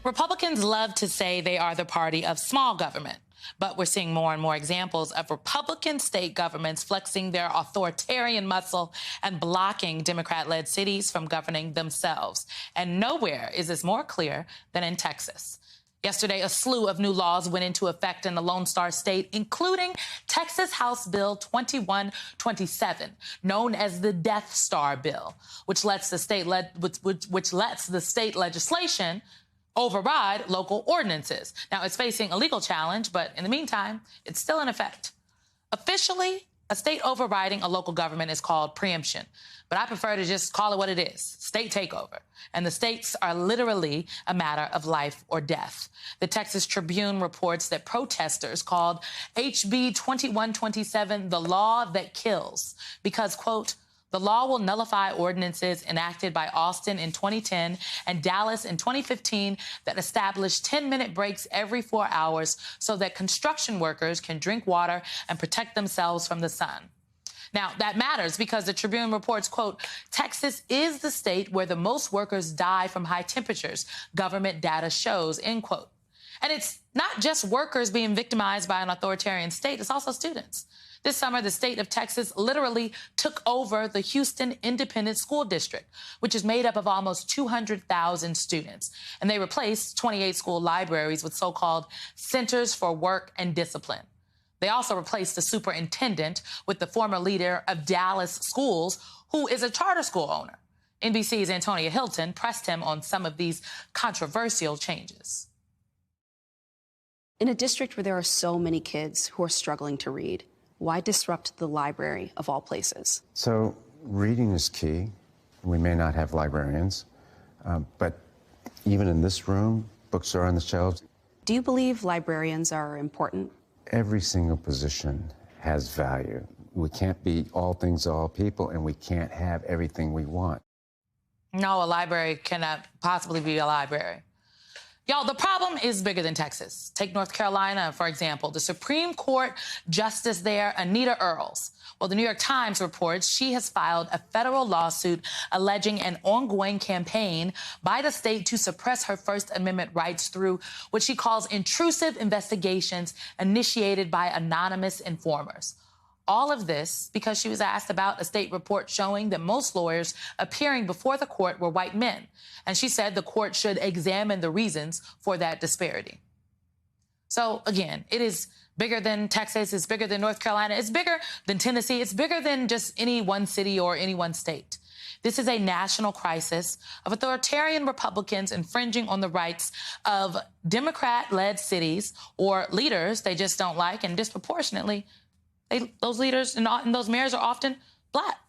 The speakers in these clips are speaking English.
Republicans love to say they are the party of small government, but we're seeing more and more examples of Republican state governments flexing their authoritarian muscle and blocking Democrat-led cities from governing themselves. And nowhere is this more clear than in Texas. Yesterday, a slew of new laws went into effect in the Lone Star State, including Texas House Bill 2127, known as the Death Star Bill, which lets the state legislation override local ordinances. Now, it's facing a legal challenge, but in the meantime, it's still in effect. Officially, a state overriding a local government is called preemption, but I prefer to just call it what it is, state takeover. And the stakes are literally a matter of life or death. The Texas Tribune reports that protesters called HB 2127 the law that kills because, quote, the law will nullify ordinances enacted by Austin in 2010 and Dallas in 2015 that established 10-minute breaks every 4 hours so that construction workers can drink water and protect themselves from the sun. Now, that matters because the Tribune reports, quote, Texas is the state where the most workers die from high temperatures, government data shows, end quote. And it's not just workers being victimized by an authoritarian state, it's also students. This summer, the state of Texas literally took over the Houston Independent School District, which is made up of almost 200,000 students. And they replaced 28 school libraries with so-called Centers for Work and Discipline. They also replaced the superintendent with the former leader of Dallas Schools, who is a charter school owner. NBC's Antonia Hilton pressed him on some of these controversial changes. In a district where there are so many kids who are struggling to read, why disrupt the library of all places? So reading is key. We may not have librarians, but even in this room, books are on the shelves. Do you believe librarians are important? Every single position has value. We can't be all things to all people, and we can't have everything we want. No, a library cannot possibly be a library. Y'all, the problem is bigger than Texas. Take North Carolina, for example. The Supreme Court Justice there, Anita Earls. Well, the New York Times reports she has filed a federal lawsuit alleging an ongoing campaign by the state to suppress her First Amendment rights through what she calls intrusive investigations initiated by anonymous informers. All of this because she was asked about a state report showing that most lawyers appearing before the court were white men. And she said the court should examine the reasons for that disparity. So, again, it is bigger than Texas. It's bigger than North Carolina. It's bigger than Tennessee. It's bigger than just any one city or any one state. This is a national crisis of authoritarian Republicans infringing on the rights of Democrat-led cities or leaders they just don't like, and disproportionately, those leaders and those mayors are often Black.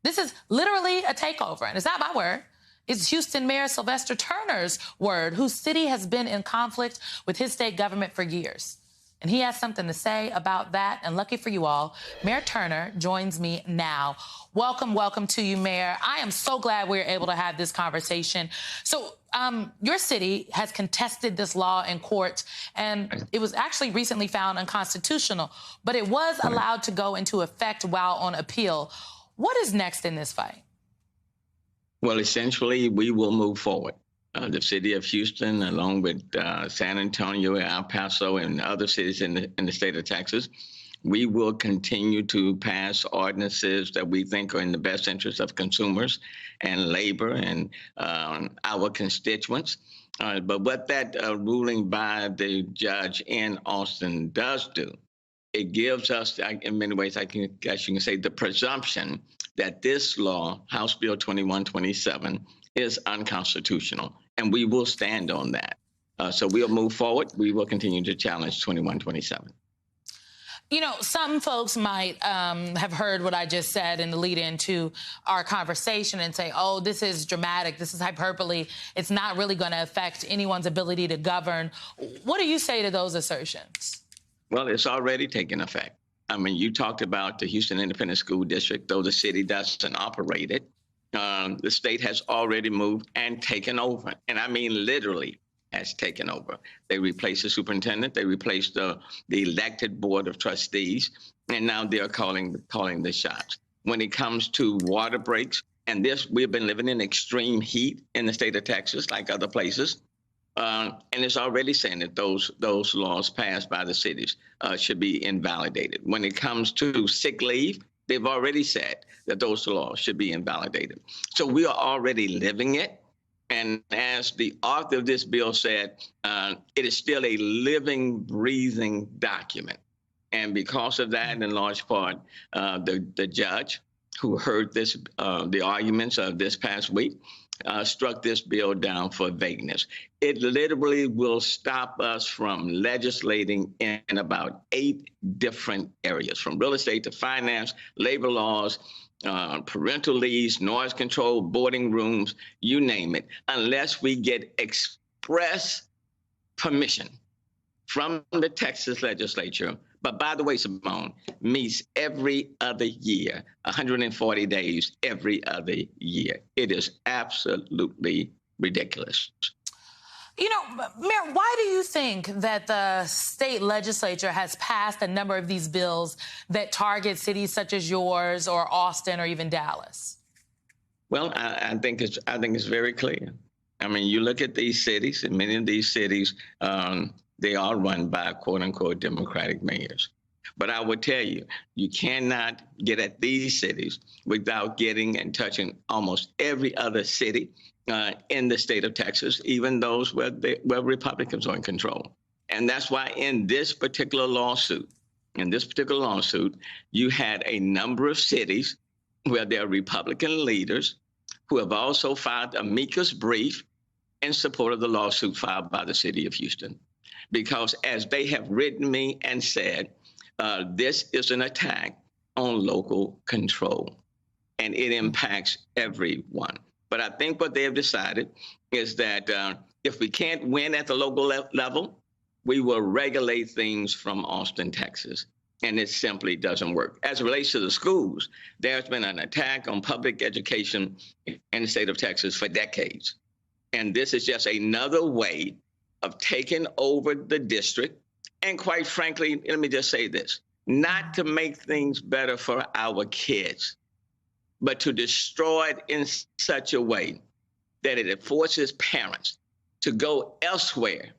This is literally a takeover, and it's not my word. It's Houston Mayor Sylvester Turner's word, whose city has been in conflict with his state government for years. And he has something to say about that, and lucky for you all, Mayor Turner joins me now. Welcome to you, Mayor. I am so glad we're able to have this conversation. So your city has contested this law in court, and it was actually recently found unconstitutional, but it was allowed to go into effect while on appeal. What is next in this fight? Well, essentially, we will move forward. The city of Houston, along with San Antonio, El Paso, and other cities in the state of Texas, we will continue to pass ordinances that we think are in the best interest of consumers and labor and our constituents. But what that ruling by the judge in Austin does do, it gives us, in many ways, I guess you can say, the presumption that this law, House Bill 2127, is unconstitutional, and we will stand on that. So we'll move forward. We will continue to challenge 2127. You know, some folks might have heard what I just said in the lead into our conversation and say, oh, this is dramatic, this is hyperbole, it's not really going to affect anyone's ability to govern. What do you say to those assertions? Well, it's already taken effect. I mean, you talked about the Houston Independent School District, though the city doesn't operate it. The state has already moved and taken over, and I mean literally has taken over. They replaced the superintendent, they replaced the elected board of trustees, and now they're calling the shots. When it comes to water breaks, and we've been living in extreme heat in the state of Texas, like other places. And it's already saying that those laws passed by the cities should be invalidated. When it comes to sick leave, they've already said that those laws should be invalidated. So we are already living it. And as the author of this bill said, it is still a living, breathing document. And because of that, in large part, the judge who heard the arguments of this past week struck this bill down for vagueness. It literally will stop us from legislating in about 8 different areas, from real estate to finance, labor laws, parental leaves, noise control, boarding rooms, you name it, unless we get express permission from the Texas legislature. But by the way, Simone, meets every other year, 140 days every other year. It is absolutely ridiculous. You know, Mayor, why do you think that the state legislature has passed a number of these bills that target cities such as yours or Austin or even Dallas? Well, I think it's very clear. I mean, you look at these cities, and many of these cities, they are run by quote unquote Democratic mayors. But I would tell you, you cannot get at these cities without getting and touching almost every other city in the state of Texas, even those where Republicans are in control. And that's why in this particular lawsuit, you had a number of cities where there are Republican leaders who have also filed an amicus brief in support of the lawsuit filed by the city of Houston. Because as they have written me and said, this is an attack on local control, and it impacts everyone. But I think what they have decided is that if we can't win at the local level, we will regulate things from Austin, Texas. And it simply doesn't work. As it relates to the schools, there's been an attack on public education in the state of Texas for decades. And this is just another way of taking over the district. And quite frankly, let me just say this, not to make things better for our kids, but to destroy it in such a way that it forces parents to go elsewhere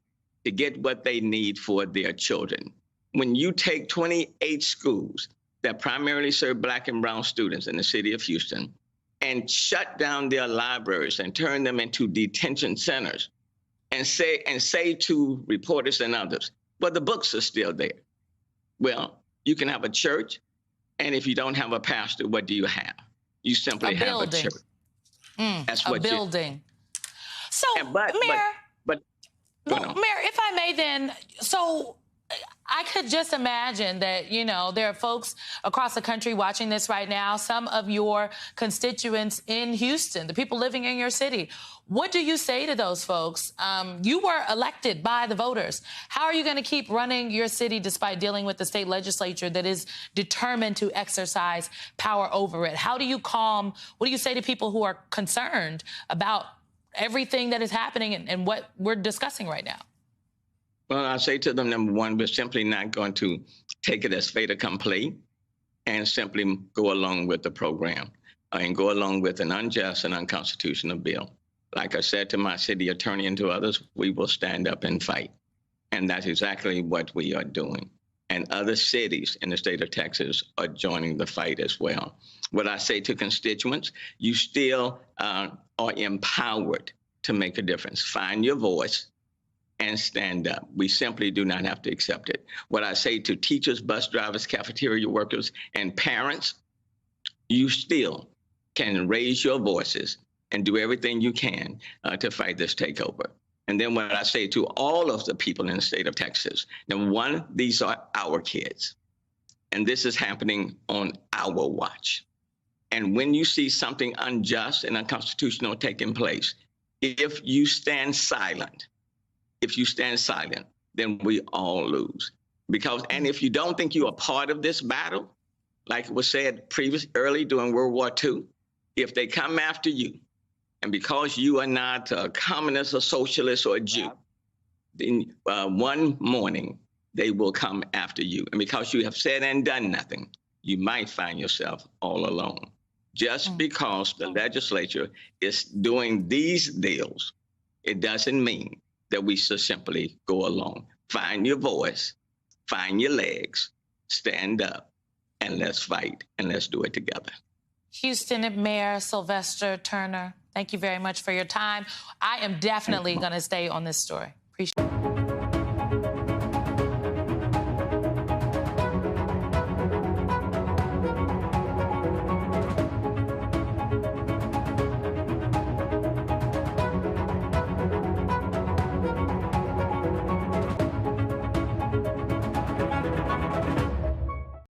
to get what they need for their children. When you take 28 schools that primarily serve Black and brown students in the city of Houston and shut down their libraries and turn them into detention centers, and say to reporters and others, well, the books are still there. Well, you can have a church, and if you don't have a pastor, what do you have? You simply have a church. That's what a building. So, Mayor, Mayor, if I may then, so I could just imagine that, you know, there are folks across the country watching this right now, some of your constituents in Houston, the people living in your city. What do you say to those folks? You were elected by the voters. How are you going to keep running your city despite dealing with the state legislature that is determined to exercise power over it? How do you what do you say to people who are concerned about everything that is happening and what we're discussing right now? Well, I say to them, number one, we're simply not going to take it as fait accompli and simply go along with the program and go along with an unjust and unconstitutional bill. Like I said to my city attorney and to others, we will stand up and fight. And that's exactly what we are doing. And other cities in the state of Texas are joining the fight as well. What I say to constituents, you still are empowered to make a difference. Find your voice and stand up. We simply do not have to accept it. What I say to teachers, bus drivers, cafeteria workers, and parents, you still can raise your voices and do everything you can to fight this takeover. And then what I say to all of the people in the state of Texas, number one, these are our kids. And this is happening on our watch. And when you see something unjust and unconstitutional taking place, if you stand silent, then we all lose. And if you don't think you are part of this battle, like it was said early during World War II, if they come after you, and because you are not a communist or socialist or a Jew, then one morning they will come after you. And because you have said and done nothing, you might find yourself all alone. Just because the legislature is doing these deals, it doesn't mean that we should simply go alone. Find your voice, find your legs, stand up, and let's fight, and let's do it together. Houston Mayor Sylvester Turner, thank you very much for your time. I am definitely going to stay on this story. Appreciate it.